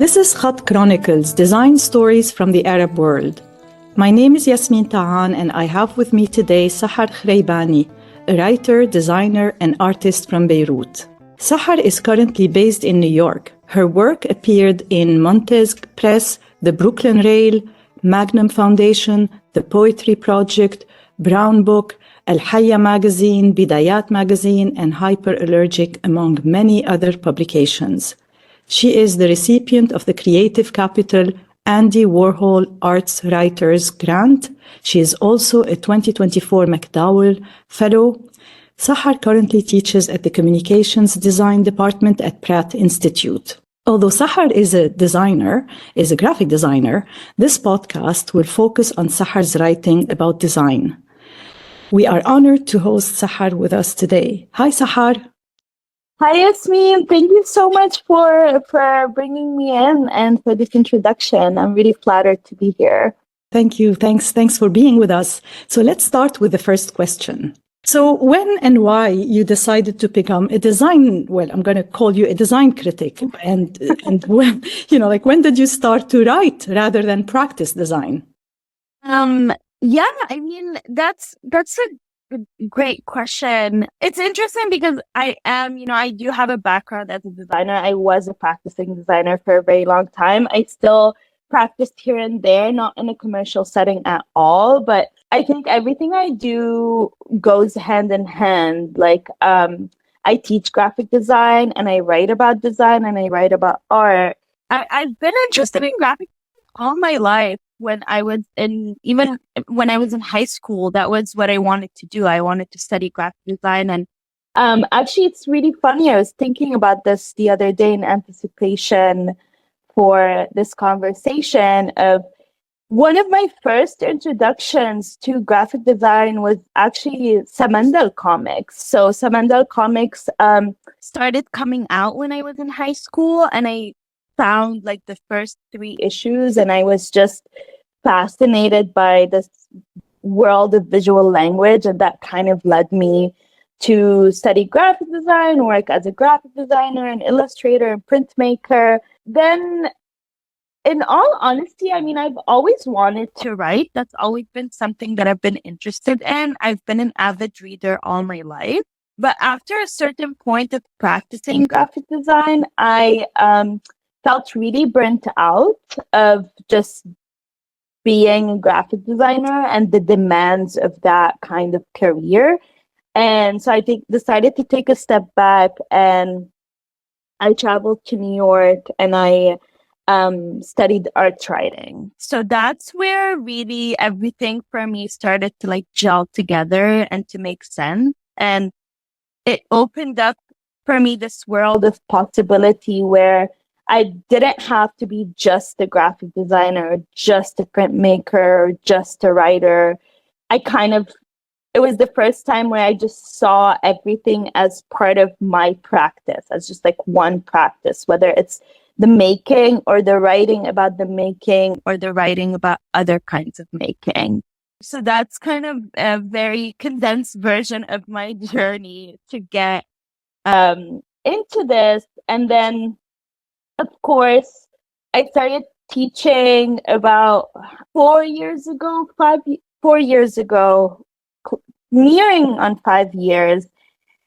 This is Khatt Chronicles, design stories from the Arab world. My name is Yasmine Taan, and I have with me today Sahar Khraibani, a writer, designer, and artist from Beirut. Sahar is currently based in New York. Her work appeared in Montez Press, the Brooklyn Rail, Magnum Foundation, The Poetry Project, Brown Book, Al-Hayya magazine, Bidayat magazine, and Hyperallergic, among many other publications. She is the recipient of the Creative Capital Andy Warhol Arts Writers Grant. She is also a 2024 MacDowell Fellow. Sahar currently teaches at the Communications Design Department at Pratt Institute. Although Sahar is a graphic designer, this podcast will focus on Sahar's writing about design. We are honored to host Sahar with us today. Hi, Sahar. Hi, Yasmine. Thank you so much for bringing me in and for this introduction. I'm really flattered to be here. Thank you. Thanks for being with us. So let's start with the first question. So when and why you decided to become a I'm going to call you a design critic, and when, when did you start to write rather than practice design? That's a great question. It's interesting because I do have a background as a designer. I was a practicing designer for a very long time. I still practiced here and there, not in a commercial setting at all, but I think everything I do goes hand in hand. Like, I teach graphic design and I write about design and I write about art. I've been interested in graphic all my life. When I was in high school, that was what I wanted to do. I wanted to study graphic design. And actually, it's really funny. I was thinking about this the other day in anticipation for this conversation. Of one of my first introductions to graphic design was actually Samandal comics. So Samandal comics started coming out when I was in high school, and I found like the first 3 issues, and I was just fascinated by this world of visual language, and that kind of led me to study graphic design, work as a graphic designer, an illustrator, and printmaker. Then, in all honesty, I've always wanted to write. That's always been something that I've been interested in. I've been an avid reader all my life. But after a certain point of practicing graphic design, I felt really burnt out of just being a graphic designer and the demands of that kind of career. And so I decided to take a step back, and I traveled to New York and I studied arts writing. So that's where really everything for me started to gel together and to make sense. And it opened up for me this world of possibility where I didn't have to be just a graphic designer, just a printmaker, just a writer. It was the first time where I just saw everything as part of my practice, as just one practice, whether it's the making or the writing about the making or the writing about other kinds of making. So that's kind of a very condensed version of my journey to get into this. And then, of course, I started teaching about 4 years ago, nearing on 5 years.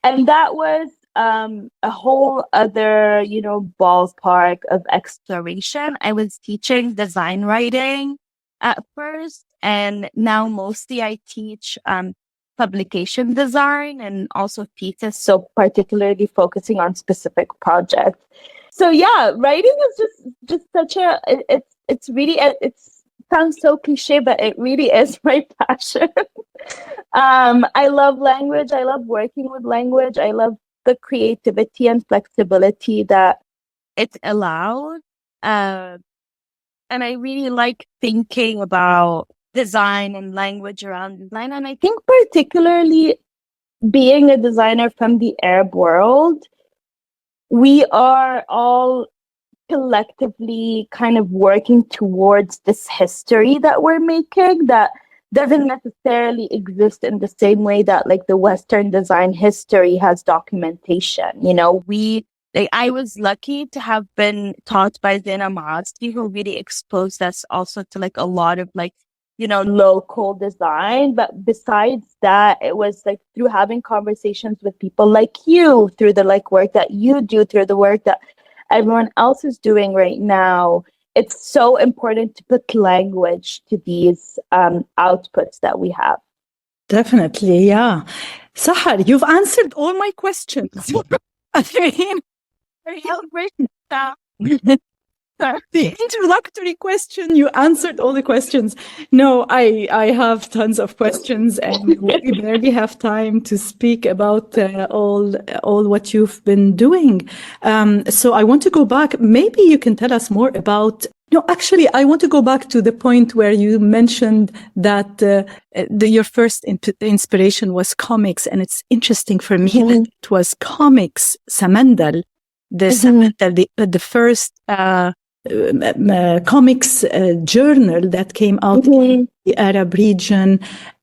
And that was a whole other, ballpark of exploration. I was teaching design writing at first, and now mostly I teach publication design and also thesis, so particularly focusing on specific projects. So yeah, writing is just such it sounds so cliche, but it really is my passion. I love language. I love working with language. I love the creativity and flexibility that it allows. And I really like thinking about design and language around design. And I think particularly being a designer from the Arab world, we are all collectively kind of working towards this history that we're making that doesn't necessarily exist in the same way that the Western design history has documentation. We like I was lucky to have been taught by Zena Maazdi, who really exposed us also to like a lot of like, local design. But besides that, it was like through having conversations with people like you, through the like work that you do, through the work that everyone else is doing right now. It's so important to put language to these outputs that we have. Definitely, yeah. Sahar, you've answered all my questions. I mean, the introductory question, you answered all the questions. No, I have tons of questions, and we barely have time to speak about all what you've been doing. So I want to go back. Maybe you can tell us more about. No, actually, I want to go back to the point where you mentioned that your first inspiration was comics, and it's interesting for me that it was comics, Samandal, the first comics journal that came out in the Arab region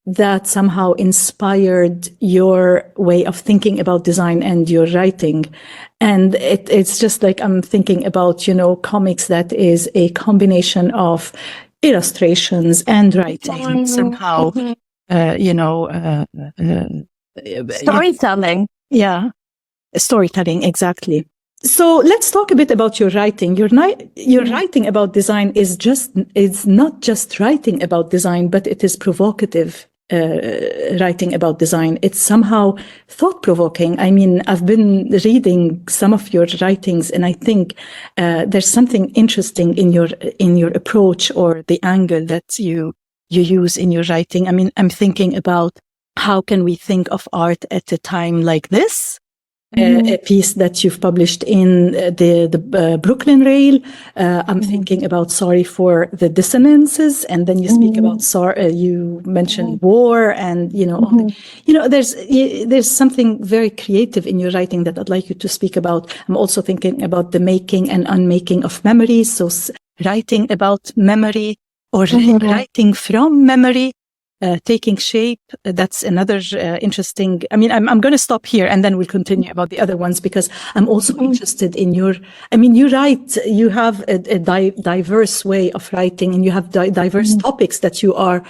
that somehow inspired your way of thinking about design and your writing. And it's just like I'm thinking about, comics that is a combination of illustrations and writing somehow, storytelling. Yeah, storytelling, exactly. So let's talk a bit about your writing. Your writing about design is not just writing about design, but it is provocative writing about design. It's somehow thought-provoking. I mean, I've been reading some of your writings, and I think there's something interesting in your approach or the angle that you use in your writing. I mean, I'm thinking about how can we think of art at a time like this? A piece that you've published in the Brooklyn Rail. I'm thinking about Sorry for the Dissonances, and then you speak about you mentioned war, and there's something very creative in your writing that I'd like you to speak about. I'm also thinking about the making and unmaking of memory. So writing about memory or writing from memory. Taking shape, that's another interesting. I mean, I'm going to stop here and then we'll continue about the other ones, because I'm also interested in you have a diverse way of writing, and you have diverse topics that you are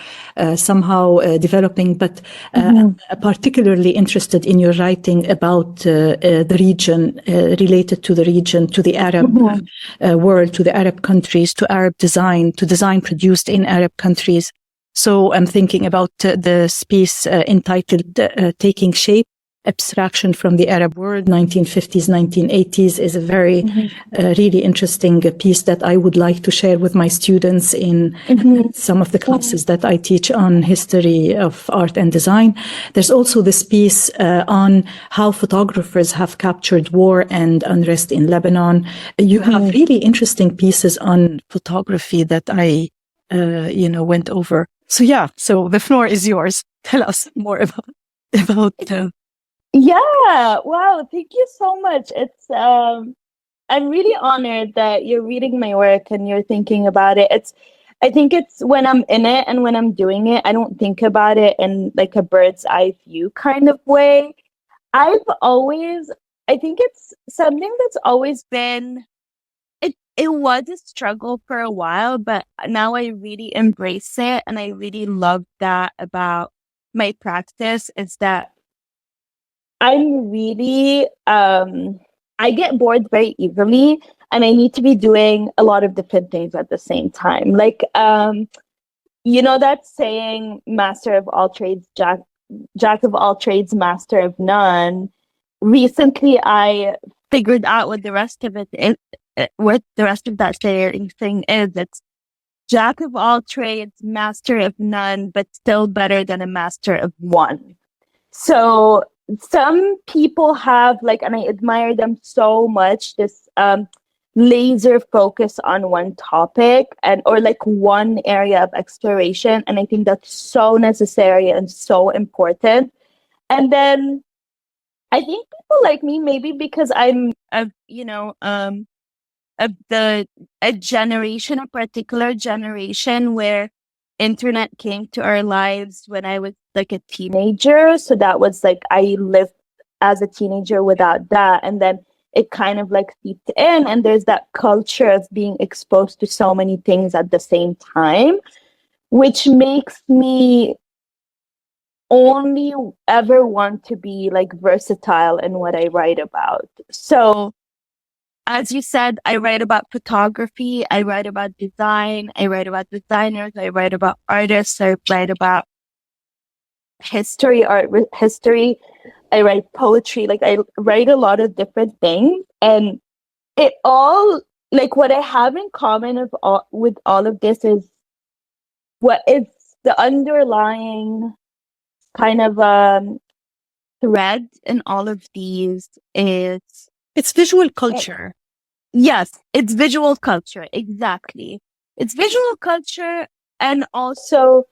somehow developing, but I'm particularly interested in your writing about the region, related to the region, to the Arab world, to the Arab countries, to Arab design, to design produced in Arab countries. So I'm thinking about the piece entitled Taking Shape, Abstraction from the Arab World, 1950s, 1980s, is a very really interesting piece that I would like to share with my students in some of the classes that I teach on history of art and design. There's also this piece on how photographers have captured war and unrest in Lebanon. You have really interesting pieces on photography that I went over. So the floor is yours. Tell us more about. Yeah, wow, thank you so much. It's I'm really honored that you're reading my work and you're thinking about it. I think it's when I'm in it and when I'm doing it, I don't think about it in like a bird's eye view kind of way. I think it's something that's always been. It was a struggle for a while, but now I really embrace it, and I really love that about my practice, is that I'm really I get bored very easily, and I need to be doing a lot of different things at the same time. Like that saying, master of all trades, jack of all trades, master of none. Recently I figured out what the rest of it is. What the rest of that saying thing is. It's jack of all trades, master of none, but still better than a master of one. So some people have and I admire them so much, this laser focus on one topic or one area of exploration. And I think that's so necessary and so important. And then I think people like me, maybe because I'm a particular generation where internet came to our lives when I was a teenager. So that was I lived as a teenager without that. And then it kind of like seeped in, and there's that culture of being exposed to so many things at the same time, which makes me only ever want to be like versatile in what I write about. So, as you said, I write about photography, I write about design, I write about designers, I write about artists, I write about history, history, I write poetry, like I write a lot of different things, and it all, like what I have in common with all of this is what is the underlying kind of thread in all of these is It's visual culture. Yes, it's visual culture. Exactly. It's visual culture. And also,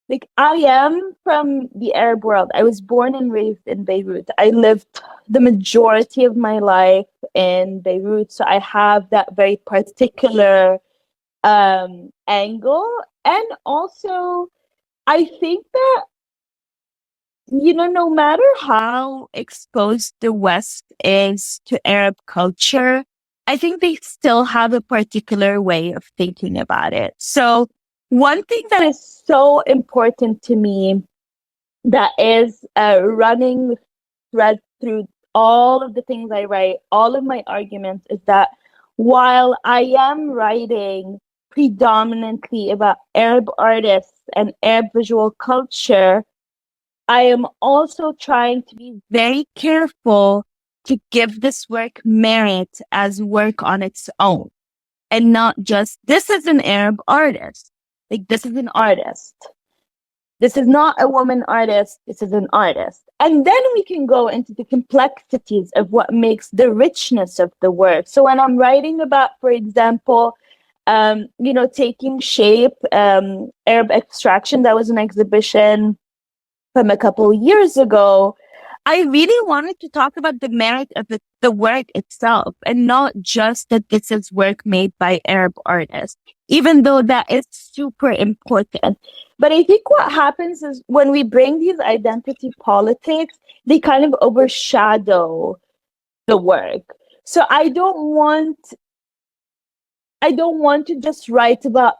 like, I am from the Arab world. I was born and raised in Beirut. I lived the majority of my life in Beirut. So I have that very particular angle. And also, I think that, no matter how exposed the West is to Arab culture, I think they still have a particular way of thinking about it. So one thing that is so important to me that is a running thread through all of the things I write, all of my arguments, is that while I am writing predominantly about Arab artists and Arab visual culture, I am also trying to be very careful to give this work merit as work on its own, and not just, this is an Arab artist. Like, this is an artist. This is not a woman artist. This is an artist. And then we can go into the complexities of what makes the richness of the work. So when I'm writing about, for example, taking shape, Arab extraction, that was an exhibition from a couple of years ago, I really wanted to talk about the merit of the work itself, and not just that this is work made by Arab artists, even though that is super important. But I think what happens is when we bring these identity politics, they kind of overshadow the work. So I don't want to just write about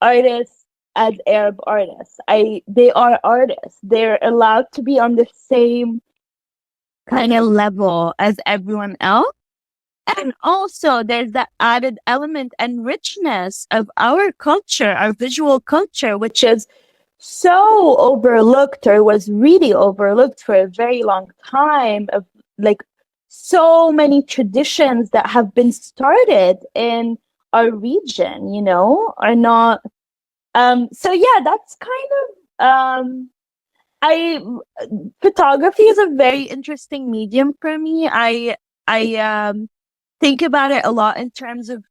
artists as Arab artists. They are artists. They're allowed to be on the same kind of level as everyone else. And also there's that added element and richness of our culture, our visual culture, which is so overlooked, or was really overlooked for a very long time, of like so many traditions that have been started in our region, are not. So yeah, that's kind of, photography is a very interesting medium for me. I think about it a lot in terms of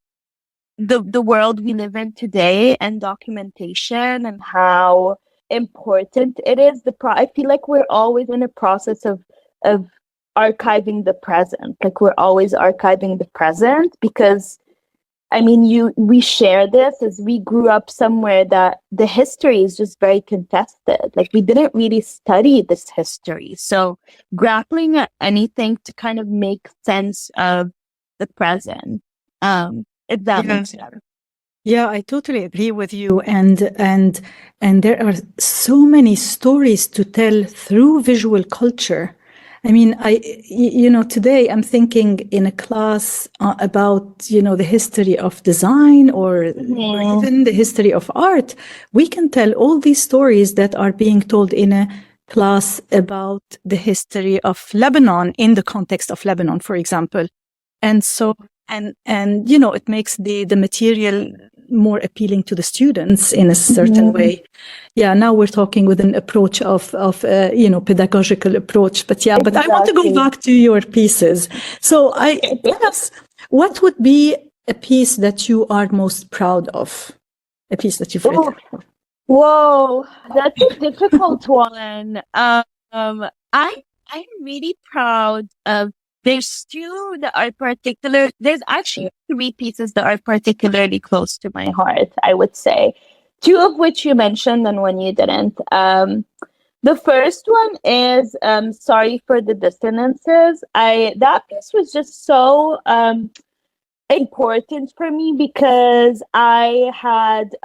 the world we live in today, and documentation, and how important it is. I feel like we're always in a process of archiving the present. Like, we're always archiving the present, because we share this as we grew up somewhere that the history is just very contested. Like, we didn't really study this history. So grappling at anything to kind of make sense of the present, if that makes sense. Yeah, I totally agree with you. And there are so many stories to tell through visual culture. Today I'm thinking in a class about, the history of design, or even the history of art. We can tell all these stories that are being told in a class about the history of Lebanon in the context of Lebanon, for example. And so, it makes the material more appealing to the students in a certain way. Yeah, now we're talking with an approach of pedagogical approach. But yeah, but I want to go back to your pieces. So perhaps, what would be a piece that you are most proud of? A piece that you've written? Whoa, that's a difficult one. I'm really proud of. There's two that are there's actually three pieces that are particularly close to my heart, I would say. Two of which you mentioned and one you didn't. The first one is Sorry for the Dissonances. That piece was just so important for me because I had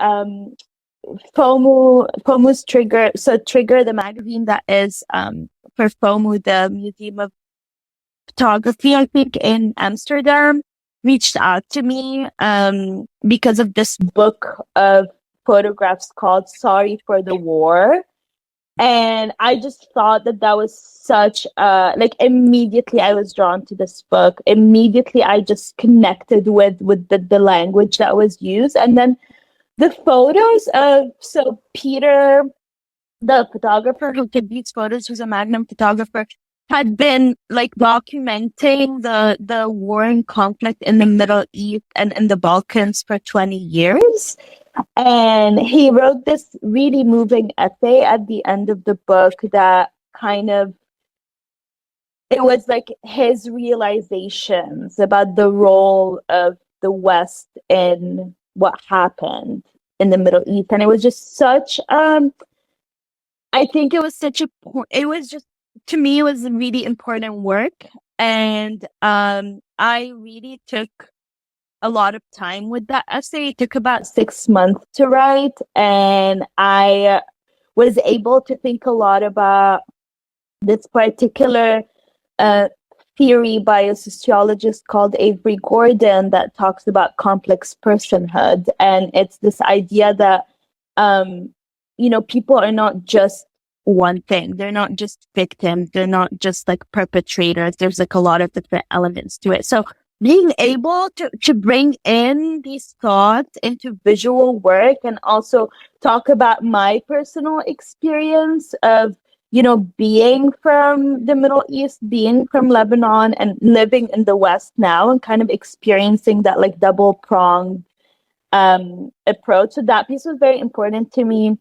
FOMO's Trigger. So Trigger, the magazine that is for FOMO, the Museum of Photography, I think, in Amsterdam, reached out to me because of this book of photographs called Sorry for the War. And I just thought that that was such like immediately I was drawn to this book. Immediately I just connected with the language that was used. And then the photos of, so Peter, the photographer who took these photos, who's a Magnum photographer, had been like documenting the war and conflict in the Middle East and in the Balkans for 20 years. And he wrote this really moving essay at the end of the book that kind of, it was like his realizations about the role of the West in what happened in the Middle East. And it was just such, I think it was such a, it was just, to me, it was a really important work. And I really took a lot of time with that essay. It took about 6 months to write, and I was able to think a lot about this particular theory by a sociologist called Avery Gordon that talks about complex personhood. And it's this idea that, people are not just one thing. They're not just victims. They're not just like perpetrators. There's like a lot of different elements to it. So being able to bring in these thoughts into visual work and also talk about my personal experience of, being from the Middle East, being from Lebanon and living in the West now and kind of experiencing that like double pronged approach. So that piece was very important to me.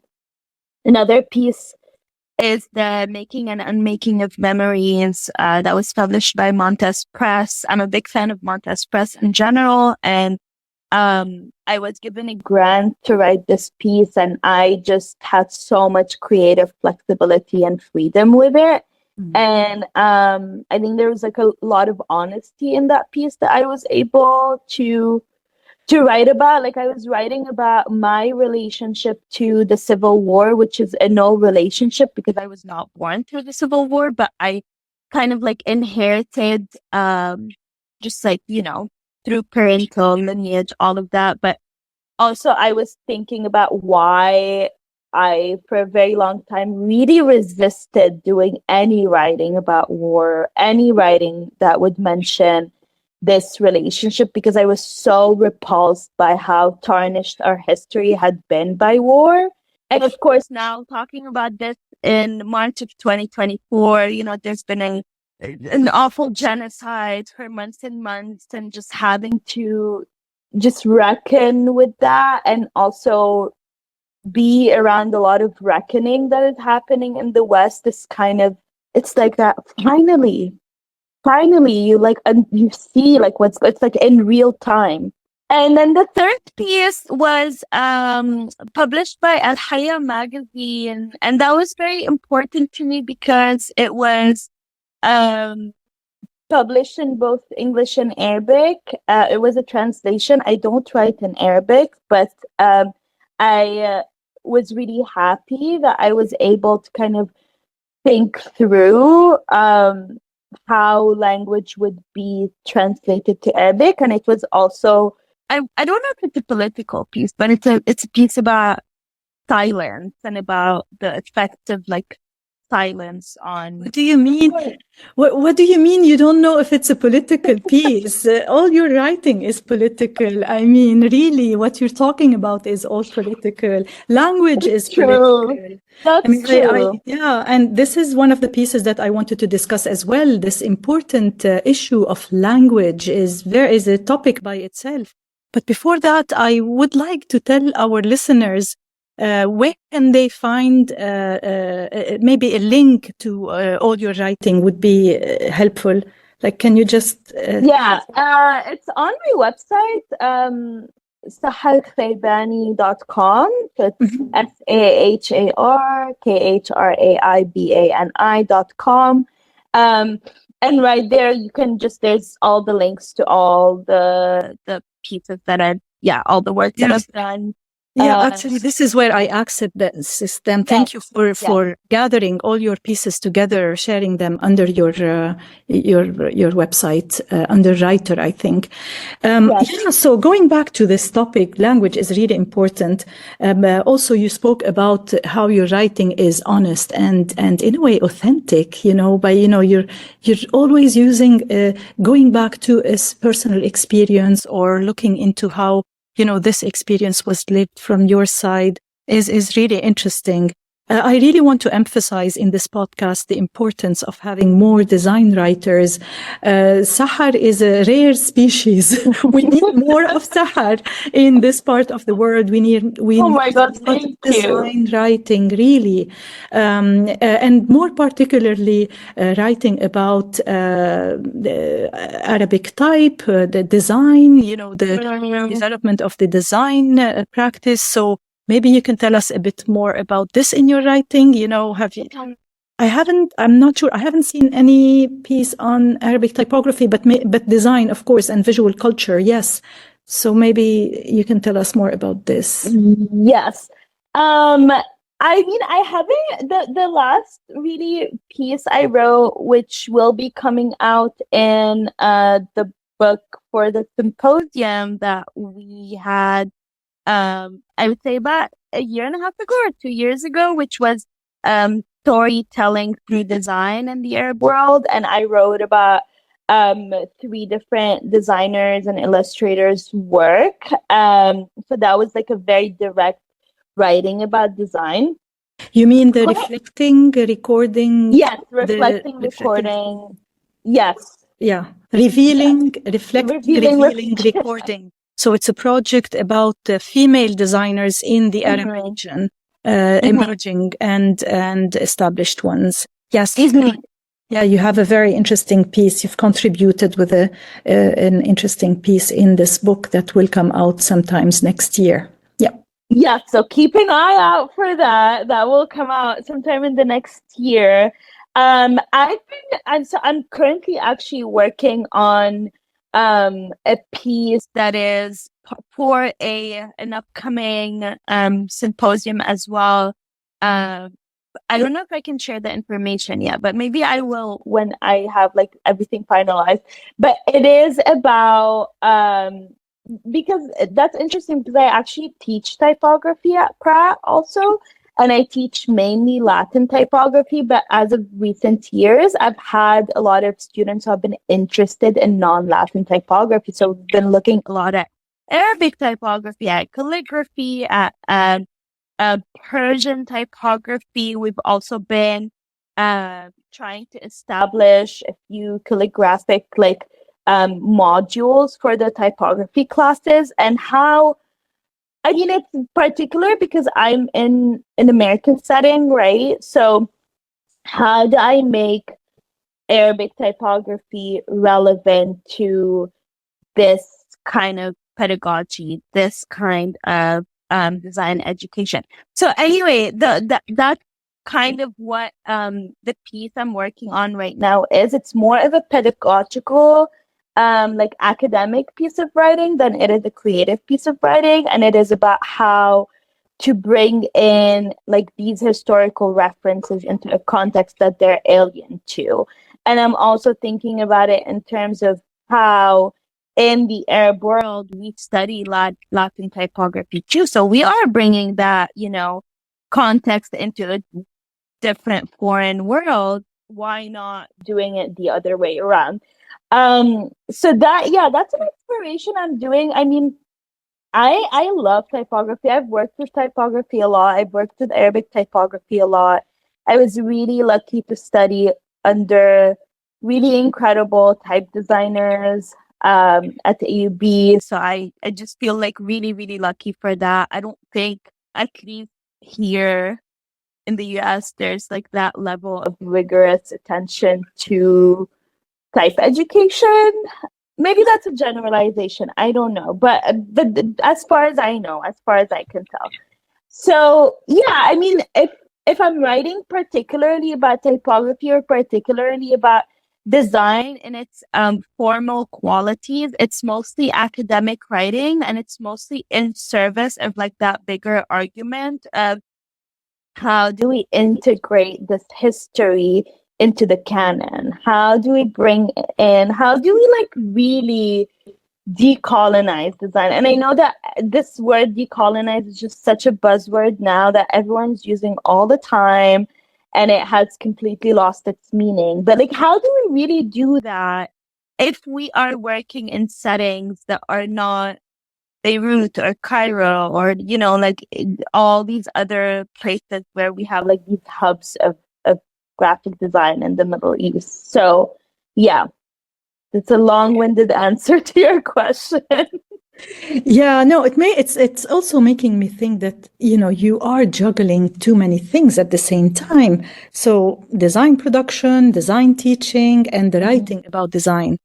Another piece is the Making and Unmaking of Memories that was published by Montes Press. I'm a big fan of Montes Press in general, and I was given a grant to write this piece, and I just had so much creative flexibility and freedom with it. Mm-hmm. And I think there was like a lot of honesty in that piece that I was able to write about. Like I was writing about my relationship to the Civil War, which is a no relationship because I was not born through the Civil War, but I kind of like inherited just like, through parental lineage, all of that. But also I was thinking about why I, for a very long time, really resisted doing any writing about war, any writing that would mention this relationship, because I was so repulsed by how tarnished our history had been by war. And of course, now talking about this in March of 2024, there's been an awful genocide for months and months, and just having to just reckon with that, and also be around a lot of reckoning that is happening in the West. Is kind of, it's like that finally you see like it's like in real time. And then the third piece was published by Al-Hayya magazine, and that was very important to me because it was published in both English and Arabic. It was a translation. I don't write in Arabic, but I was really happy that I was able to kind of think through how language would be translated to Arabic. And it was also, I don't know if it's a political piece, but it's a piece about silence and about the effect of like silence on. What do you mean? What do you mean you don't know if it's a political piece? All your writing is political. I mean, really, what you're talking about is all political. Language is political. That's true. Yeah, and this is one of the pieces that I wanted to discuss as well. This important issue of language is a topic by itself. But before that, I would like to tell our listeners where can they find maybe a link to all your writing would be helpful. Like, can you just... it's on my website. saharkhraibani.com. So it's Mhm. SAHARKHRAIBANI.com. And right there, you can there's all the links to all the pieces that all the work that Yes. I've done. Yeah, actually, this is where I accept the system. Thank you for gathering all your pieces together, sharing them under your website under writer, I think. So going back to this topic, language is really important. Also, you spoke about how your writing is honest and in a way authentic. You're always using going back to a personal experience or looking into how this experience was lived from your side is really interesting. I really want to emphasize in this podcast the importance of having more design writers. Sahar is a rare species. We need more of Sahar in this part of the world. We need design writing, really, and more particularly writing about the Arabic type, the design, the development of the design practice. So maybe you can tell us a bit more about this in your writing. I'm not sure. I haven't seen any piece on Arabic typography, but design, of course, and visual culture. Yes. So maybe you can tell us more about this. Yes. I haven't, the last really piece I wrote, which will be coming out in the book for the symposium that we had, I would say about a year and a half ago or 2 years ago, which was storytelling through design in the Arab world. And I wrote about 3 different designers and illustrators' work. So that was like a very direct writing about design. You mean the reflecting, recording? Yes, reflecting, recording. Yes. Yeah. Revealing, revealing, recording. So it's a project about female designers in the Arab region, emerging and established ones. Yes. Yeah, you have a very interesting piece. You've contributed with an interesting piece in this book that will come out sometimes next year. Yeah. Yeah, so keep an eye out for that. That will come out sometime in the next year. I'm currently actually working on a piece that is for an upcoming symposium as well. I don't know if I can share the information yet, but maybe I will when I have like everything finalized. But it is about because that's interesting because I actually teach typography at Pratt also, and I teach mainly Latin typography. But as of recent years, I've had a lot of students who have been interested in non-Latin typography. So we've been looking a lot at Arabic typography, at calligraphy, at Persian typography. We've also been trying to establish a few calligraphic modules for the typography classes, and how it's particular because I'm in an American setting, right? So how do I make Arabic typography relevant to this kind of pedagogy, this kind of design education? So anyway, that's kind of what the piece I'm working on right now is. It's more of a pedagogical academic piece of writing than it is a creative piece of writing, and it is about how to bring in these historical references into a context that they're alien to. And I'm also thinking about it in terms of how in the Arab world we study Latin typography too, so we are bringing that context into a different foreign world. Why not doing it the other way around? So that's an exploration I'm doing. I love typography. I've worked with typography a lot. I've worked with Arabic typography a lot. I was really lucky to study under really incredible type designers at the AUB. So I just feel really, really lucky for that. I don't think, at least here in the US, there's that level of rigorous attention to type education. maybe that's a generalization. I don't know, but as far as I know, as far as I can tell. So yeah, I mean, if I'm writing particularly about typography or particularly about design and its formal qualities, it's mostly academic writing, and it's mostly in service of like that bigger argument of how do we integrate this history into the canon? How do we bring in? How do we like really decolonize design? And I know that this word decolonize is just such a buzzword now that everyone's using all the time, and it has completely lost its meaning. But like, how do we really do that if we are working in settings that are not Beirut or Cairo or, you know, like all these other places where we have like these hubs of graphic design in the Middle East? So yeah, it's a long-winded answer to your question. Yeah, no, it's also making me think that, you know, you are juggling too many things at the same time. So design production, design teaching, and the writing about design.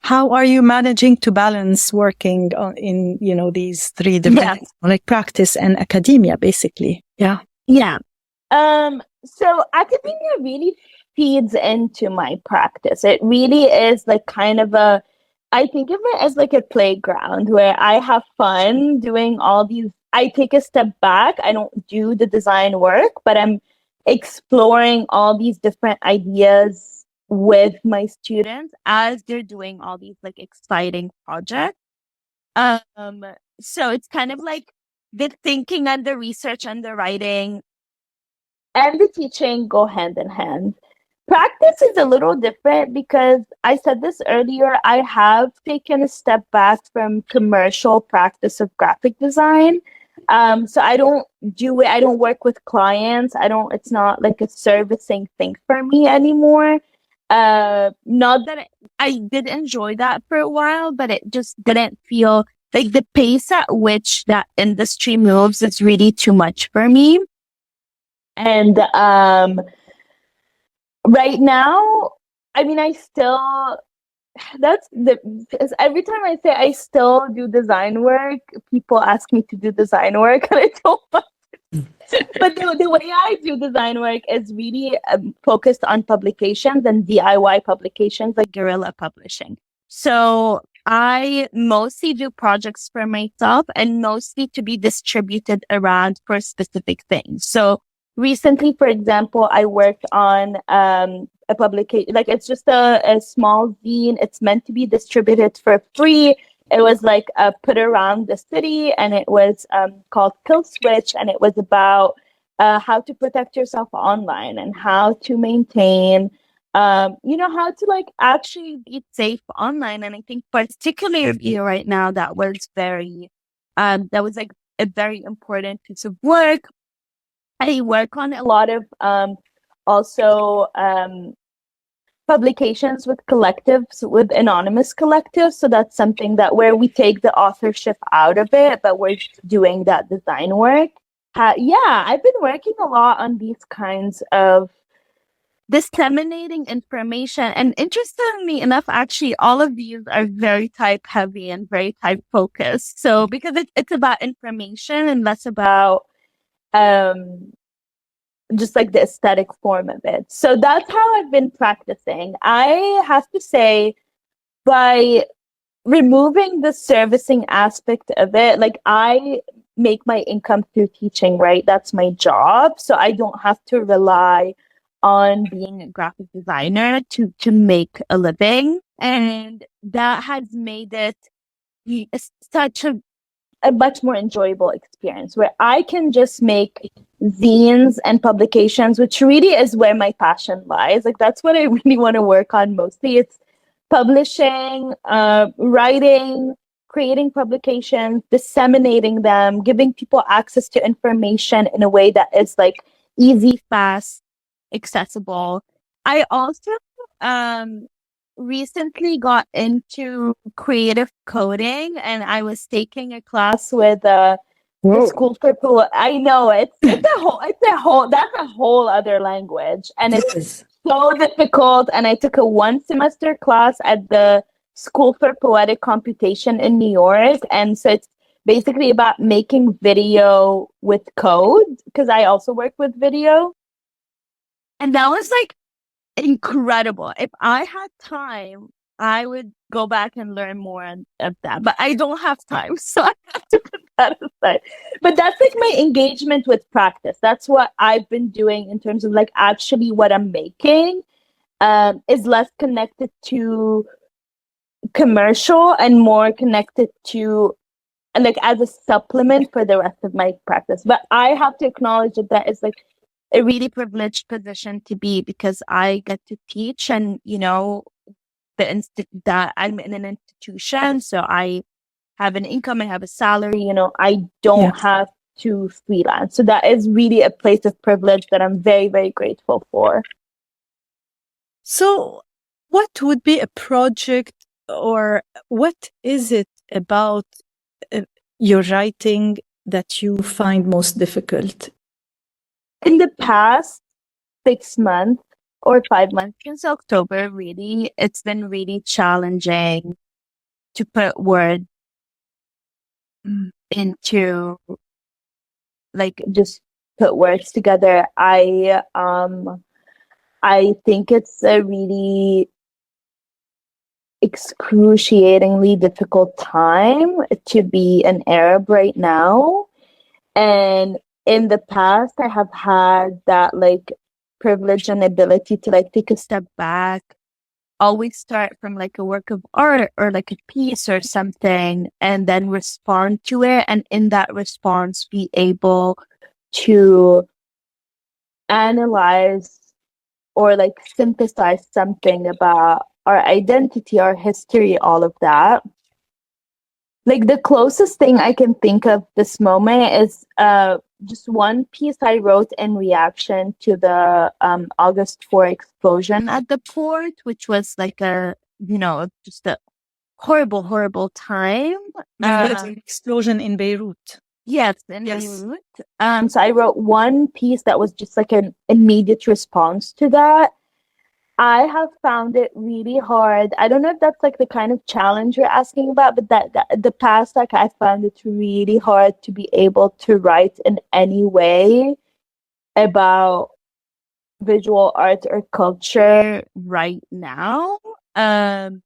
How are you managing to balance working in, you know, these three different, like practice and academia, basically? Yeah. Yeah. So academia really feeds into my practice. It really is like kind of I think of it as like a playground where I have fun doing all these. I take a step back. I don't do the design work, but I'm exploring all these different ideas with my students as they're doing all these like exciting projects. So it's kind of like the thinking and the research and the writing and the teaching go hand in hand. Practice is a little different because I said this earlier, I have taken a step back from commercial practice of graphic design. So I don't do it, I don't work with clients. It's not like a servicing thing for me anymore. Not that I did enjoy that for a while, but it just didn't feel like the pace at which that industry moves is really too much for me. And right now, I mean, every time I say I still do design work, people ask me to do design work, and I don't want to. But the way I do design work is really focused on publications and DIY publications, like guerrilla publishing. So I mostly do projects for myself and mostly to be distributed around for specific things. So recently, for example, I worked on a publication, like it's just a small zine. It's meant to be distributed for free. It was like put around the city, and it was called Kill Switch, and it was about how to protect yourself online and how to maintain, how to like actually be safe online. And I think particularly right now, that was like a very important piece of work. I work on a lot of also publications with collectives, with anonymous collectives. So that's something that where we take the authorship out of it, but we're doing that design work. I've been working a lot on these kinds of disseminating information. And interestingly enough, actually, all of these are very type heavy and very type focused. So because it's about information and less about just like the aesthetic form of it. So that's how I've been practicing. I have to say, by removing the servicing aspect of it, like I make my income through teaching, right? That's my job. So I don't have to rely on being a graphic designer to make a living. And that has made it such a much more enjoyable experience where I can just make zines and publications, which really is where my passion lies. Like that's what I really want to work on mostly. It's publishing, writing, creating publications, disseminating them, giving people access to information in a way that is like easy, fast, accessible. I also recently got into creative coding, and I was taking a class with the School for Pool. I know it's that's a whole other language, and it's so difficult. And I took a 1 semester class at the School for Poetic Computation in New York. And so it's basically about making video with code, because I also work with video. And that was like incredible. If I had time, I would go back and learn more of that. But I don't have time, so I have to put that aside. But that's like my engagement with practice. That's what I've been doing in terms of like actually what I'm making is less connected to commercial and more connected to like as a supplement for the rest of my practice. But I have to acknowledge that that is like a really privileged position to be, because I get to teach, and you know, that I'm in an institution, so I have an income, I have a salary, you know, I don't have to freelance. So that is really a place of privilege that I'm very, very grateful for. So what would be a project, or what is it about your writing that you find most difficult? In the past 6 months or 5 months, since October, really, it's been really challenging to put words into, like, just put words together. I think it's a really excruciatingly difficult time to be an Arab right now. And in the past, I have had that like privilege and ability to like take a step back, always start from like a work of art or like a piece or something, and then respond to it. And in that response, be able to analyze or like synthesize something about our identity, our history, all of that. Like the closest thing I can think of this moment is just one piece I wrote in reaction to the August 4 explosion at the port, which was like a, you know, just a horrible, horrible time. An explosion in Beirut. Yes, in Beirut. So I wrote one piece that was just like an immediate response to that. I have found it really hard. I don't know if that's like the kind of challenge you're asking about, but that the past, like I found it really hard to be able to write in any way about visual art or culture right now. I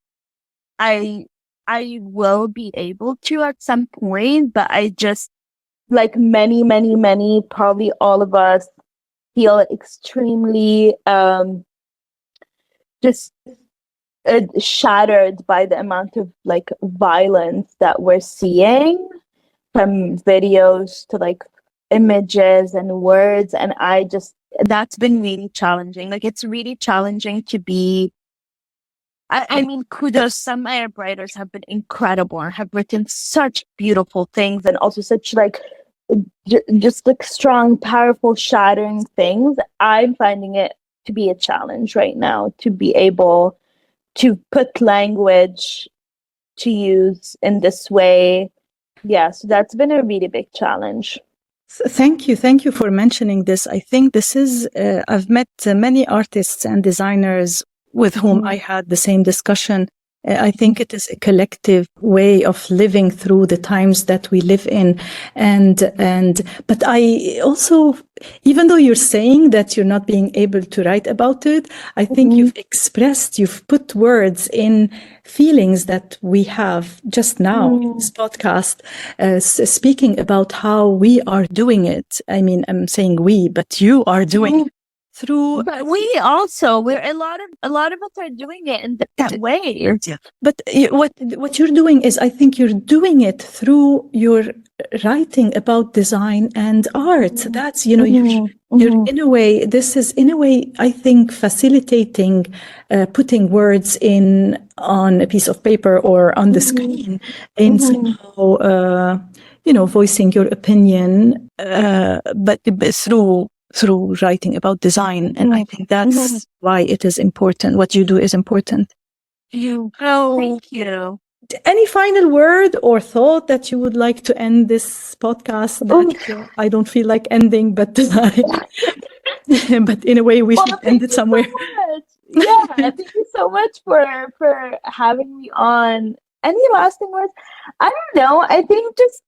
will be able to at some point, but I just, like many, many, many, probably all of us, feel extremely just shattered by the amount of like violence that we're seeing, from videos to like images and words. And that's been really challenging. Like it's really challenging to be, I mean, kudos, some Arab writers have been incredible and have written such beautiful things, and also such like just like strong, powerful, shattering things. I'm finding it to be a challenge right now to be able to put language to use in this way. Yeah, so that's been a really big challenge. Thank you for mentioning this. I think this is, I've met many artists and designers with whom I had the same discussion. I think it is a collective way of living through the times that we live in. But I also, even though you're saying that you're not being able to write about it, I think you've put words in feelings that we have just now in this podcast, speaking about how we are doing it. I mean, I'm saying we, but you are doing it. But we're a lot of us are doing it in that way. But what you're doing is, I think you're doing it through your writing about design and art. That's, you know, you're in a way, this is in a way, I think, facilitating putting words on a piece of paper or on the screen, in somehow, you know, voicing your opinion, but through writing about design. And I think that's why it is important. What you do is important. Thank you. Any final word or thought that you would like to end this podcast? I don't feel like ending, but but in a way we should end it somewhere. Yeah, thank you so much for having me on. Any lasting words? I don't know. I think just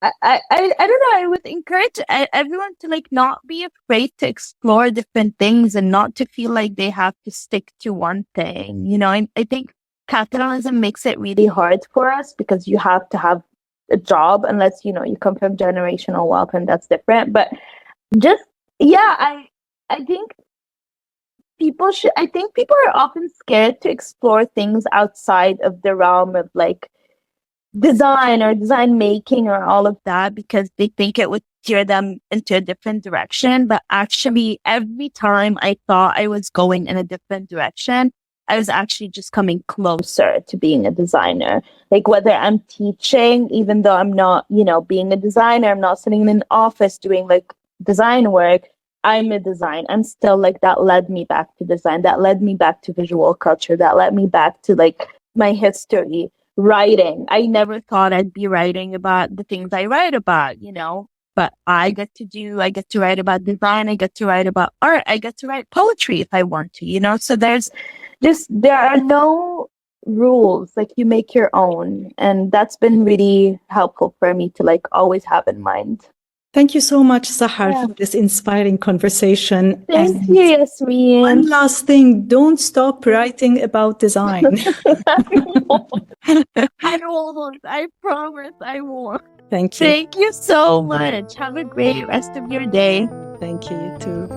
I don't know. I would encourage everyone to like not be afraid to explore different things and not to feel like they have to stick to one thing. You know, I think capitalism makes it really hard for us because you have to have a job unless, you know, you come from generational wealth and that's different. But just, yeah, I think I think people are often scared to explore things outside of the realm of like design or design making or all of that because they think it would steer them into a different direction. But actually, every time I thought I was going in a different direction, I was actually just coming closer to being a designer. Like whether I'm teaching, even though I'm not, you know, being a designer, I'm not sitting in an office doing like design work. I'm a design. I'm still like that led me back to design. That led me back to visual culture. That led me back to like my history. Writing. I never thought I'd be writing about the things I write about, you know, but I get to write about design. I get to write about art. I get to write poetry if I want to, you know, so there are no rules. Like you make your own. And that's been really helpful for me to like always have in mind. Thank you so much, Sahar, Yeah. for this inspiring convetion. Thank And you, Yasmine. one last thing, don't stop writing about design. I won't. I promise I won't. Thank you. Thank you so much. Have a great rest of your day. Thank you, you too.